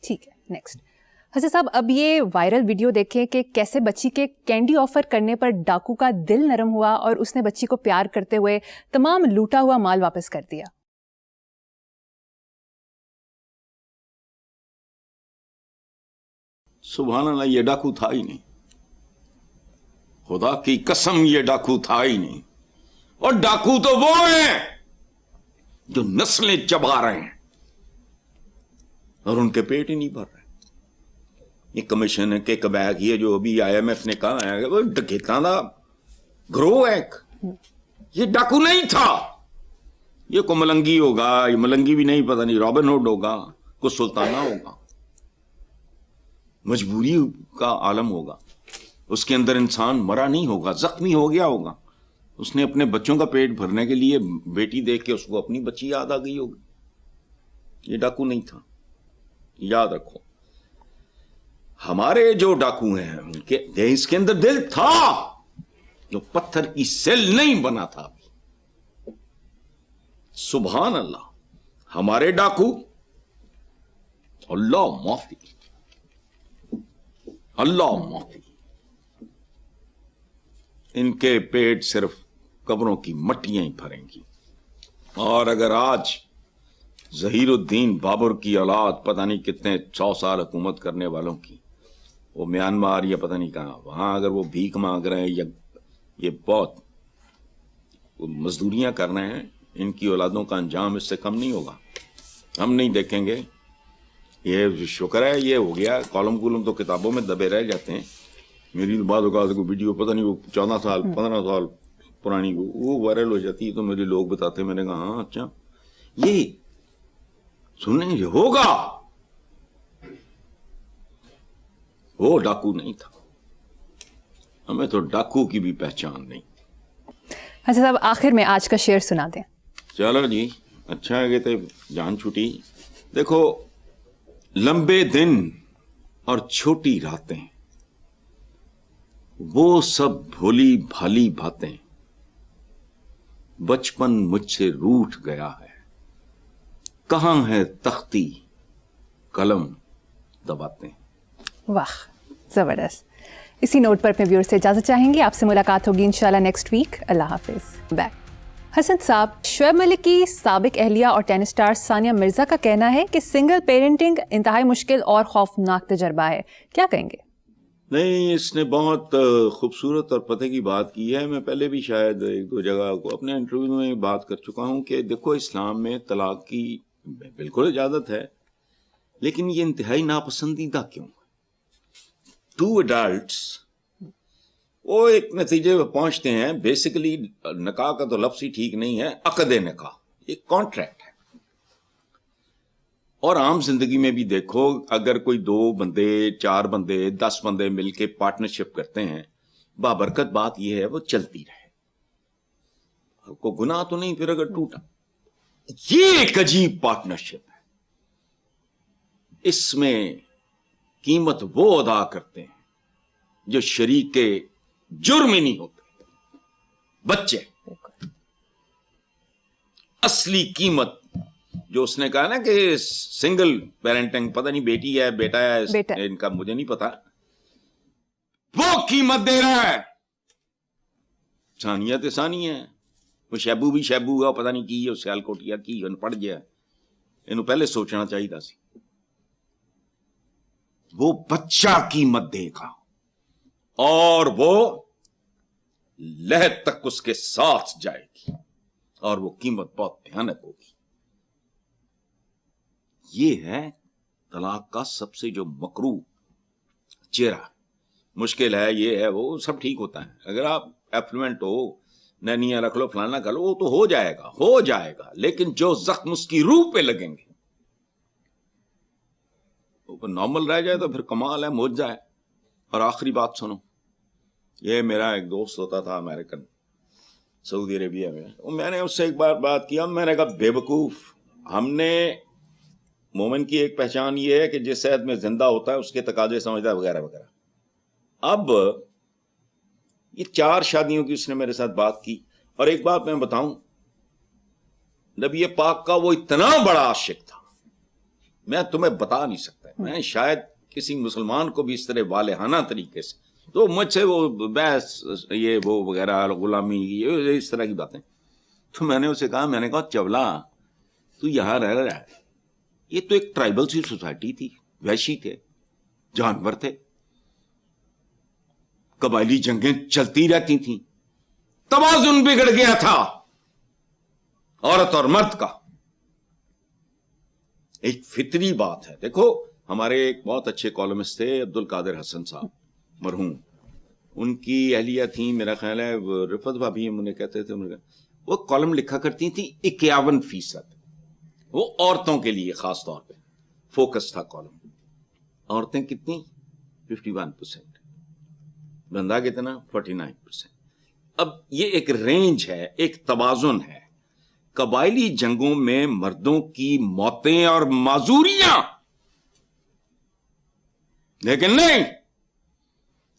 ٹھیک ہے. نیکسٹ حسن صاحب، اب یہ وائرل ویڈیو دیکھیں کہ کیسے بچی کے کینڈی آفر کرنے پر ڈاکو کا دل نرم ہوا اور اس نے بچی کو پیار کرتے ہوئے تمام لوٹا ہوا مال واپس کر دیا. سبحان اللہ، یہ ڈاکو تھا ہی نہیں. خدا کی قسم یہ ڈاکو تھا ہی نہیں. اور ڈاکو تو وہ ہیں جو نسلیں چبا رہے ہیں اور ان کے پیٹ ہی نہیں بھر رہے. یہ کمیشن کے کبیک یہ جو ابھی آئی ایم ایف نے کہا ہے وہ ڈکیتاں دا گروہ ہے. یہ ڈاکو نہیں تھا. یہ کو ملنگی ہوگا، یہ ملنگی بھی نہیں، پتہ نہیں رابن ہوڈ ہوگا، کوئی سلطانہ ہوگا. مجبوری کا عالم ہوگا. اس کے اندر انسان مرا نہیں ہوگا، زخمی ہو گیا ہوگا. اس نے اپنے بچوں کا پیٹ بھرنے کے لیے بیٹی دیکھ کے اس کو اپنی بچی یاد آ گئی ہوگی. یہ ڈاکو نہیں تھا، یاد رکھو. ہمارے جو ڈاکو ہیں ان کے اس کے اندر دل تھا، جو پتھر کی سیل نہیں بنا تھا. سبحان اللہ. ہمارے ڈاکو، اللہ معافی، اللہ معافی، ان کے پیٹ صرف قبروں کی مٹیاں ہی بھریں گی. اور اگر آج ظہیر الدین بابر کی اولاد پتہ نہیں کتنے 100 سال حکومت کرنے والوں کی، وہ میانمار یا پتہ نہیں کہاں، وہاں اگر وہ بھیک مانگ رہے ہیں یا یہ بہت مزدوریاں کر رہے ہیں، ان کی اولادوں کا انجام اس سے کم نہیں ہوگا. ہم نہیں دیکھیں گے. یہ شکر ہے یہ ہو گیا. کالم تو کتابوں میں دبے رہ جاتے ہیں. میری تو بعض اوقات کو ویڈیو پتہ نہیں وہ 14 سال 15 سال پرانی وہ وائرل ہو جاتی ہے تو میرے لوگ بتاتے ہیں. میں نے کہا ہاں اچھا یہ سنیں گے ہوگا. وہ ڈاکو نہیں تھا. ہمیں تو ڈاکو کی بھی پہچان نہیں. حسن صاحب آخر میں آج کا شعر سنا دیں. چلو جی، اچھا ہے کہ جان چھوٹی. دیکھو، لمبے دن اور چھوٹی راتیں، وہ سب بھولی بھالی باتیں، بچپن مجھ سے روٹھ گیا ہے. کہاں ہے تختی قلم دباتے. واہ، زبردست. اسی نوٹ پر اپنے ویور سے اجازت چاہیں گے. آپ سے ملاقات ہوگی انشاءاللہ نیکسٹ ویک. اللہ حافظ. بیک. حسن صاحب، شعیب ملک کی سابق اہلیہ اور ٹینس اسٹار ثانیہ مرزا کا کہنا ہے کہ سنگل پیرنٹنگ انتہائی مشکل اور خوفناک تجربہ ہے. کیا کہیں گے؟ نہیں، اس نے بہت خوبصورت اور پتہ کی بات کی ہے. میں پہلے بھی شاید 1-2 جگہ کو اپنے انٹرویو میں بات کر چکا ہوں کہ دیکھو اسلام میں طلاق کی بالکل اجازت ہے، لیکن یہ انتہائی ناپسندیدہ کیوں؟ 2 ایڈلٹس وہ ایک نتیجے پہ پہنچتے ہیں. بیسیکلی نکاح کا تو لفظ ہی ٹھیک نہیں ہے، عقد نکاح ایک کانٹریکٹ ہے. اور عام زندگی میں بھی دیکھو، اگر کوئی 2 بندے 4 بندے 10 بندے مل کے پارٹنرشپ کرتے ہیں، بابرکت بات یہ ہے وہ چلتی رہے. کو گناہ تو نہیں پھر اگر ٹوٹا. یہ ایک عجیب پارٹنرشپ ہے. اس میں قیمت وہ ادا کرتے ہیں جو شریک کے جرم ہی نہیں ہوتے، بچے. اصلی قیمت جو اس نے کہا نا کہ سنگل پیرنٹنگ، پتہ نہیں بیٹی ہے بیٹا ہے ان کا مجھے نہیں پتا، وہ قیمت دے رہا ہے. ثانیہ تے ثانیہ ہے، وہ شیبو بھی شیبو ہے، پتہ نہیں کی ہے سیال کوٹیا کی پڑ گیا. انہوں پہلے سوچنا چاہیے تھا سی. وہ بچہ قیمت دے گا اور وہ لہر تک اس کے ساتھ جائے گی اور وہ قیمت بہت بھیانک ہوگی. یہ ہے طلاق کا سب سے جو مکروہ چہرہ. مشکل ہے یہ ہے وہ سب ٹھیک ہوتا ہے. اگر آپ ایفلوئنٹ ہو، نینیاں رکھ لو فلانا کر لو، وہ تو ہو جائے گا. لیکن جو زخم اس کی روح پہ لگیں گے وہ نارمل رہ جائے تو پھر کمال ہے، معجزہ ہے. اور آخری بات سنو، یہ میرا ایک دوست ہوتا تھا امریکن سعودی عربیہ میں نے اس سے ایک بار بات کیا. میں نے کہا بے وقوف، ہم نے مومن کی ایک پہچان یہ ہے کہ جس صحت میں زندہ ہوتا ہے اس کے تقاضے سمجھتا ہے وغیرہ وغیرہ. اب یہ 4 شادیوں کی اس نے میرے ساتھ بات کی. اور ایک بات میں بتاؤں، نبی پاک کا وہ اتنا بڑا عاشق تھا میں تمہیں بتا نہیں سکتا. میں شاید کسی مسلمان کو بھی اس طرح والہانہ طریقے سے, تو مجھ سے وہ بحث یہ وہ وغیرہ غلامی یہ اس طرح کی باتیں. تو میں نے اسے کہا, میں نے کہا چولا تو یہاں رہ رہا ہے, یہ تو ایک ٹرائبل سی سوسائٹی تھی, وحشی تھے, جانور تھے, قبائلی جنگیں چلتی رہتی تھیں, توازن بگڑ گیا تھا عورت اور مرد کا. ایک فطری بات ہے. دیکھو ہمارے ایک بہت اچھے کالمسٹ تھے عبد القادر حسن صاحب مرحوم, ان کی اہلیہ تھیں میرا خیال ہے رفت بھابھی انہیں کہتے تھے, وہ کالم لکھا کرتی تھی 51%, وہ عورتوں کے لیے خاص طور پہ فوکس تھا کالم. عورتیں کتنی 51%, بندہ کتنا 49%. اب یہ ایک رینج ہے, ایک توازن ہے. قبائلی جنگوں میں مردوں کی موتیں اور معذوریاں, لیکن نہیں,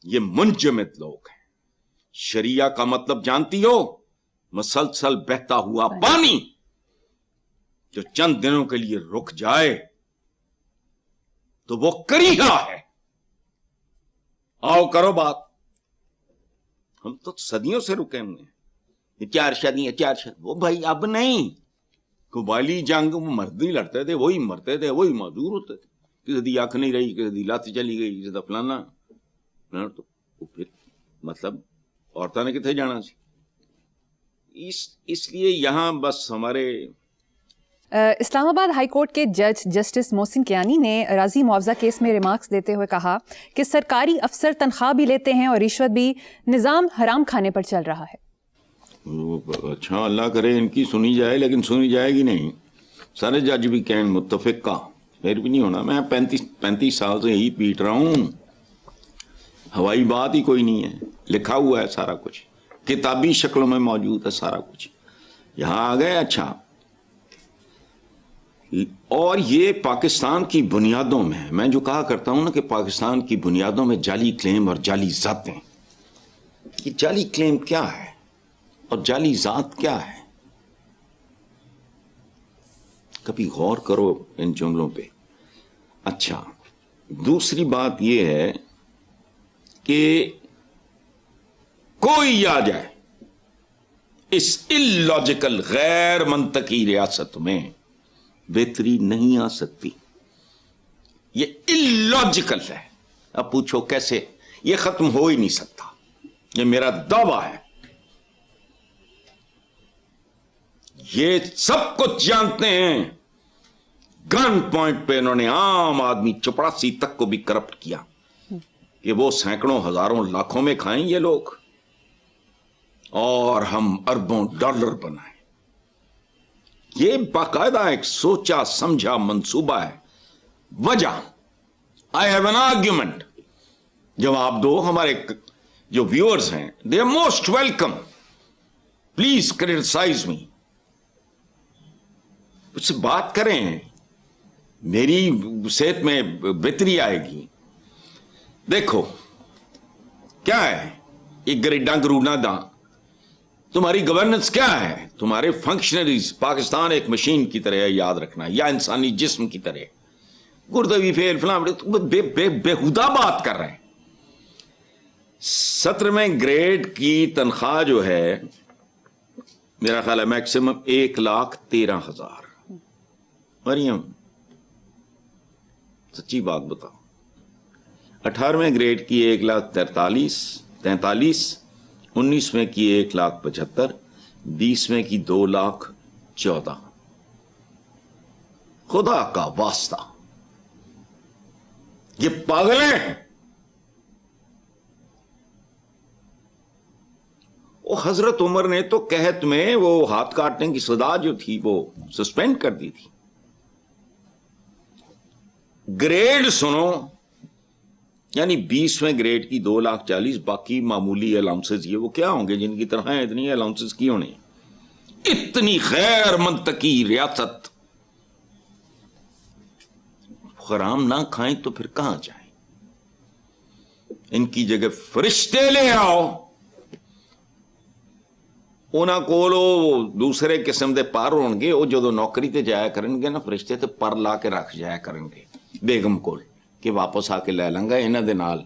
یہ منجمد لوگ ہیں. شریعہ کا مطلب جانتی ہو, مسلسل بہتا ہوا پانی جو چند دنوں کے لیے رک جائے تو وہ کریگا ہے. آؤ کرو بات. ہم تو صدیوں سے رکے ہوئے ہیں, 4 شادیاں 4 شادی. وہ بھائی اب نہیں. قبائلی جنگ مرد ہی لڑتے تھے, وہی مرتے تھے, وہی معذور ہوتے تھے. کسی دی آنکھ نہیں رہی, کسی دی لات چلی گئی, کسی دا فلانا. تو پھر مطلب عورتوں نے کتنے جانا سی. اس لیے یہاں بس ہمارے اسلام آباد ہائی کورٹ کے جج جسٹس محسن کیانی نے اراضی معاوضہ کیس میں ریمارکس دیتے ہوئے کہا کہ سرکاری افسر تنخواہ بھی لیتے ہیں اور رشوت بھی, نظام حرام کھانے پر چل رہا ہے. اچھا اللہ کرے ان کی سنی جائے, لیکن سنی جائے گی نہیں. سارے جج بھی کہیں متفق کا, پھر بھی نہیں ہونا. میں 35 سال سے یہی پیٹ رہا ہوں. ہوائی بات ہی کوئی نہیں ہے, لکھا ہوا ہے سارا کچھ, کتابی شکلوں میں موجود ہے سارا کچھ. یہاں آ گئے. اچھا, اور یہ پاکستان کی بنیادوں میں جو کہا کرتا ہوں نا کہ پاکستان کی بنیادوں میں جعلی کلیم اور جعلی ذاتیں. یہ جعلی کلیم کیا ہے اور جعلی ذات کیا ہے؟ کبھی غور کرو ان جملوں پہ. اچھا, دوسری بات یہ ہے کہ کوئی آ جائے اس اللاجیکل غیر منطقی ریاست میں, بہتری نہیں آ سکتی. یہ اللاجیکل ہے. اب پوچھو کیسے, یہ ختم ہو ہی نہیں سکتا. یہ میرا دعویٰ ہے. یہ سب کچھ جانتے ہیں. گن پوائنٹ پہ انہوں نے عام آدمی چپڑاسی تک کو بھی کرپٹ کیا کہ وہ سینکڑوں ہزاروں لاکھوں میں کھائیں یہ لوگ اور ہم اربوں ڈالر بنائیں. یہ باقاعدہ ایک سوچا سمجھا منصوبہ ہے. وجہ آئی ہیو این آرگیومنٹ. جواب دو. ہمارے جو ویورز ہیں they are most welcome. Please criticise me. اس سے بات کریں, میری صحت میں بہتری آئے گی. دیکھو کیا ہے یہ گریڈاں گروڈاں دا, تمہاری گورننس کیا ہے, تمہارے فنکشنریز. پاکستان ایک مشین کی طرح ہے, یاد رکھنا, یا انسانی جسم کی طرح. گردے بھی فیل فلاں بےہودہ بات کر رہے ہیں. 17ویں گریڈ کی تنخواہ جو ہے میرا خیال ہے میکسیمم 1,13,000. مریم سچی بات بتاؤ. 18ویں گریڈ کی 1,43,43, 19ویں کی 1,75,, 20ویں کی 2,14,000. خدا کا واسطہ یہ پاگل ہیں. وہ حضرت عمر نے تو قحط میں وہ ہاتھ کاٹنے کی سزا جو تھی وہ سسپینڈ کر دی تھی. گریڈ سنو, یعنی 20ویں گریڈ کی 2,40,000, باقی معمولی الاؤنسز. یہ وہ کیا ہوں گے جن کی طرح اتنی الاؤنسز کی ہونے؟ اتنی غیر منطقی ریاست. حرام نہ کھائیں تو پھر کہاں جائیں؟ ان کی جگہ فرشتے لے آؤ. ਉਹਨਾਂ ਕੋਲ ਉਹ ਦੂਸਰੇ ਕਿਸਮ ਦੇ ਪਰ ਹੋਣਗੇ, ਉਹ ਜਦੋਂ ਨੌਕਰੀ ਤੇ ਜਾਇਆ ਕਰਨਗੇ ਨਾ ਫਰਿਸ਼ਤੇ, ਤੇ ਪਰ ਲਾ ਕੇ ਰੱਖ ਜਾਇਆ ਕਰਨਗੇ ਬੇਗਮ ਕੋਲ ਕਿ ਵਾਪਸ ਆ ਕੇ ਲੈ ਲਾਂਗਾ ਇਹਨਾਂ ਦੇ ਨਾਲ।